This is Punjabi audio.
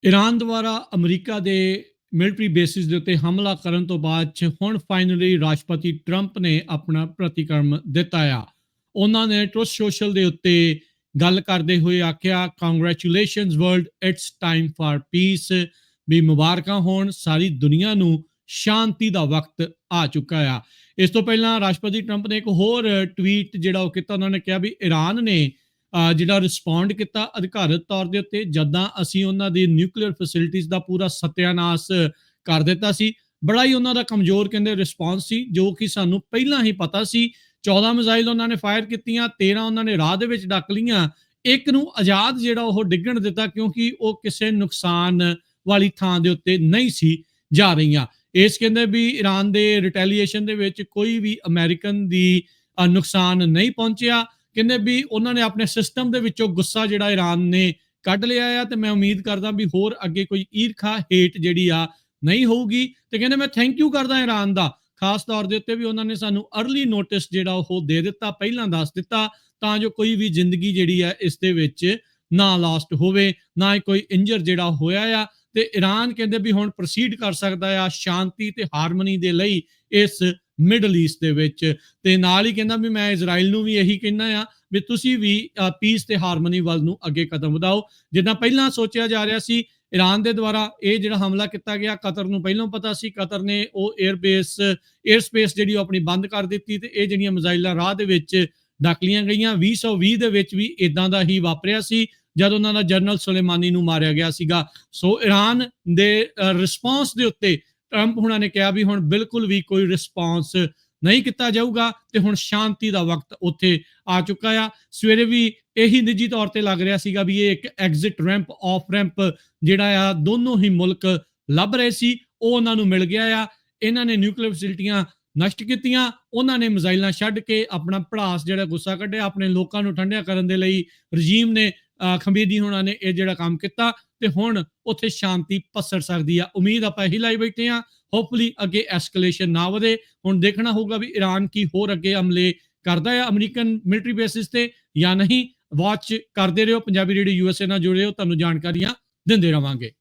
ਈਰਾਨ ਦੁਆਰਾ ਅਮਰੀਕਾ ਦੇ ਮਿਲਟਰੀ ਬੇਸਿਸ ਦੇ ਉੱਤੇ ਹਮਲਾ ਕਰਨ ਤੋਂ ਬਾਅਦ 'ਚ ਹੁਣ ਫਾਈਨਲੀ ਰਾਸ਼ਟਰਪਤੀ ਟਰੰਪ ਨੇ ਆਪਣਾ ਪ੍ਰਤੀਕਰਮ ਦਿੱਤਾ ਆ। ਉਹਨਾਂ ਨੇ ਟਰੁਥ ਸੋਸ਼ਲ ਦੇ ਉੱਤੇ ਗੱਲ ਕਰਦੇ ਹੋਏ ਆਖਿਆ, congratulations world, it's time for peace. ਵੀ ਮੁਬਾਰਕਾਂ ਹੋਣ ਸਾਰੀ ਦੁਨੀਆ ਨੂੰ, ਸ਼ਾਂਤੀ ਦਾ ਵਕਤ ਆ ਚੁੱਕਾ ਆ। ਇਸ ਤੋਂ ਪਹਿਲਾਂ ਰਾਸ਼ਟਰਪਤੀ ਟਰੰਪ ਨੇ ਇੱਕ ਹੋਰ ਟਵੀਟ ਜਿਹੜਾ ਉਹ ਕੀਤਾ। ਉਹਨਾਂ ਨੇ ਕਿਹਾ ਵੀ ਈਰਾਨ ਨੇ ਜਿਹੜਾ ਰਿਸਪੌਂਡ ਕੀਤਾ ਅਧਿਕਾਰਤ ਤੌਰ ਦੇ ਉੱਤੇ, ਜਦਾਂ ਅਸੀਂ ਉਹਨਾਂ ਦੀ ਨਿਊਕਲੀਅਰ ਫੈਸਿਲਿਟੀਜ਼ ਦਾ ਪੂਰਾ ਸਤਿਆਨਾਸ਼ ਕਰ ਦਿੱਤਾ ਸੀ। ਬੜਾ ਹੀ ਉਹਨਾਂ ਦਾ ਕਮਜ਼ੋਰ ਕਹਿੰਦੇ ਰਿਸਪੌਂਸ ਸੀ, ਜੋ ਕਿ ਸਾਨੂੰ ਪਹਿਲਾਂ ਹੀ ਪਤਾ ਸੀ। 14 ਮਿਜ਼ਾਈਲ ਉਹਨਾਂ ਨੇ ਫਾਇਰ ਕੀਤੀਆਂ, 13 ਉਹਨਾਂ ਨੇ ਰਾਹ ਦੇ ਵਿੱਚ ਡੱਕ ਲਈਆਂ, ਇੱਕ ਨੂੰ ਆਜ਼ਾਦ ਜਿਹੜਾ ਉਹ ਡਿੱਗਣ ਦਿੱਤਾ ਕਿਉਂਕਿ ਉਹ ਕਿਸੇ ਨੁਕਸਾਨ ਵਾਲੀ ਥਾਂ ਦੇ ਉੱਤੇ ਨਹੀਂ ਸੀ ਜਾ ਰਹੀਆਂ। ਇਸ ਕਹਿੰਦੇ ਵੀ ਈਰਾਨ ਦੇ ਰਿਟੈਲੀਏਸ਼ਨ ਦੇ ਵਿੱਚ ਕੋਈ ਵੀ ਅਮਰੀਕਨ ਦੀ ਨੁਕਸਾਨ ਨਹੀਂ ਪਹੁੰਚਿਆ। ਕਹਿੰਦੇ ਵੀ ਉਹਨਾਂ ਨੇ ਆਪਣੇ ਸਿਸਟਮ ਦੇ ਵਿੱਚੋਂ ਗੁੱਸਾ ਜਿਹੜਾ ਈਰਾਨ ਨੇ ਕੱਢ ਲਿਆ ਆ, ਤੇ ਮੈਂ ਉਮੀਦ ਕਰਦਾ ਵੀ ਹੋਰ ਅੱਗੇ ਕੋਈ ਈਰਖਾ ਹੇਟ ਜਿਹੜੀ ਆ ਨਹੀਂ ਹੋਊਗੀ। ਤੇ ਕਹਿੰਦੇ ਮੈਂ ਥੈਂਕ ਯੂ ਕਰਦਾ ਈਰਾਨ ਦਾ, ਖਾਸ ਤੌਰ ਦੇ ਉੱਤੇ ਵੀ ਉਹਨਾਂ ਨੇ ਸਾਨੂੰ ਅਰਲੀ ਨੋਟਿਸ ਜਿਹੜਾ ਉਹ ਦੇ ਦਿੱਤਾ, ਪਹਿਲਾਂ ਦੱਸ ਦਿੱਤਾ, ਤਾਂ ਜੋ ਕੋਈ ਵੀ ਜ਼ਿੰਦਗੀ ਜਿਹੜੀ ਆ ਇਸ ਦੇ ਵਿੱਚ ਨਾ ਲਾਸਟ ਹੋਵੇ, ਨਾ ਹੀ ਕੋਈ ਇੰਜਰ ਜਿਹੜਾ ਹੋਇਆ ਆ। ਤੇ ਈਰਾਨ ਕਹਿੰਦੇ ਵੀ ਹੁਣ ਪ੍ਰੋਸੀਡ ਕਰ ਸਕਦਾ ਆ ਸ਼ਾਂਤੀ ਤੇ ਹਾਰਮਨੀ ਦੇ ਲਈ ਇਸ ਮਿਡਲ ਈਸਟ ਦੇ ਵਿੱਚ। ਤੇ ਨਾਲ ਹੀ ਕਹਿੰਦਾ ਵੀ ਮੈਂ ਇਜ਼ਰਾਈਲ ਨੂੰ ਵੀ ਇਹੀ ਕਹਿੰਦਾ ਆ ਵੀ ਤੁਸੀਂ ਵੀ ਪੀਸ ਤੇ ਹਾਰਮਨੀ ਵੱਲ ਨੂੰ ਅੱਗੇ ਕਦਮ ਵਧਾਓ। ਜਿੱਦਾਂ ਪਹਿਲਾਂ ਸੋਚਿਆ ਜਾ ਰਿਹਾ ਸੀ ਈਰਾਨ ਦੇ ਦੁਆਰਾ ਇਹ ਜਿਹੜਾ ਹਮਲਾ ਕੀਤਾ ਗਿਆ, ਕਤਰ ਨੂੰ ਪਹਿਲਾਂ ਪਤਾ ਸੀ, ਕਤਰ ਨੇ ਉਹ 에ਅਰ ਸਪੇਸ ਜਿਹੜੀ ਉਹ ਆਪਣੀ ਬੰਦ ਕਰ ਦਿੱਤੀ, ਤੇ ਇਹ ਜਿਹੜੀਆਂ ਮਿਜ਼ਾਈਲਾਂ ਰਾਹ ਦੇ ਵਿੱਚ ਡੱਕ ਲੀਆਂ ਗਈਆਂ। 2020 ਦੇ ਵਿੱਚ ਵੀ ਇਦਾਂ ਦਾ ਹੀ ਵਾਪਰਿਆ ਸੀ, ਜਦ ਉਹਨਾਂ ਦਾ ਜਨਰਲ ਸੁਲੇਮਾਨੀ ਨੂੰ ਮਾਰਿਆ ਗਿਆ ਸੀਗਾ। ਸੋ ਈਰਾਨ ਦੇ ਰਿਸਪੌਂਸ ਦੇ ਉੱਤੇ ਟਰੰਪ ਹੁਣਾਂ ਨੇ ਕਿਹਾ ਵੀ ਹੁਣ ਬਿਲਕੁਲ ਵੀ ਕੋਈ ਰਿਸਪੌਂਸ ਨਹੀਂ ਕੀਤਾ ਜਾਊਗਾ, ਤੇ ਹੁਣ ਸ਼ਾਂਤੀ ਦਾ ਵਕਤ ਉੱਥੇ ਆ ਚੁੱਕਾ ਆ। ਸਵੇਰੇ ਵੀ ਇਹੀ ਨਿੱਜੀ ਤੌਰ ਤੇ ਲੱਗ ਰਿਹਾ ਸੀਗਾ ਵੀ ਇਹ ਇੱਕ ਐਗਜ਼ਿਟ ਰੈਂਪ, ਆਫ ਰੈਂਪ ਜਿਹੜਾ ਆ ਦੋਨੋਂ ਹੀ ਮੁਲਕ ਲੱਭ ਰਹੇ ਸੀ, ਉਹ ਉਹਨਾਂ ਨੂੰ ਮਿਲ ਗਿਆ ਆ। ਇਹਨਾਂ ਨੇ ਨਿਊਕਲੀਅਰ ਫੈਸਿਲਿਟੀਆਂ ਨਸ਼ਟ ਕੀਤੀਆਂ, ਉਹਨਾਂ ਨੇ ਮਿਜ਼ਾਈਲਾਂ ਛੱਡ ਕੇ ਆਪਣਾ ਭੜਾਸ ਜਿਹੜਾ ਗੁੱਸਾ ਕੱਢਿਆ, ਆਪਣੇ ਲੋਕਾਂ ਨੂੰ ਠੰਡਿਆ ਕਰਨ ਦੇ ਲਈ ਰਜੀਮ ਨੇ, ਖਮੇਨੀ ਹੋਣਾ ਨੇ ਇਹ ਜਿਹੜਾ ਕੰਮ ਕੀਤਾ, ਤੇ ਹੁਣ ਉੱਥੇ ਸ਼ਾਂਤੀ ਪਸਰ ਸਕਦੀ ਆ। ਉਮੀਦ ਆਪਾਂ ਇਹੀ ਲਾਈ ਬੈਠੇ ਆ, ਹੋਪਫੁਲੀ ਅੱਗੇ ਐਸਕੇਲੇਸ਼ਨ ਨਾ ਵਧੇ। ਹੁਣ ਦੇਖਣਾ ਹੋਊਗਾ ਵੀ ਈਰਾਨ ਕੀ ਹੋਰ ਅੱਗੇ ਹਮਲੇ ਕਰਦਾ ਹੈ ਅਮਰੀਕਨ ਮਿਲਟਰੀ ਬੇਸਿਸ ਤੇ ਜਾਂ ਨਹੀਂ। ਵਾਚ ਕਰਦੇ ਰਹੋ, ਪੰਜਾਬੀ ਰੇਡੀਓ USA ਨਾਲ ਜੁੜੇ ਰਹੋ, ਤੁਹਾਨੂੰ ਜਾਣਕਾਰੀਆਂ ਦਿੰਦੇ ਰਵਾਂਗੇ।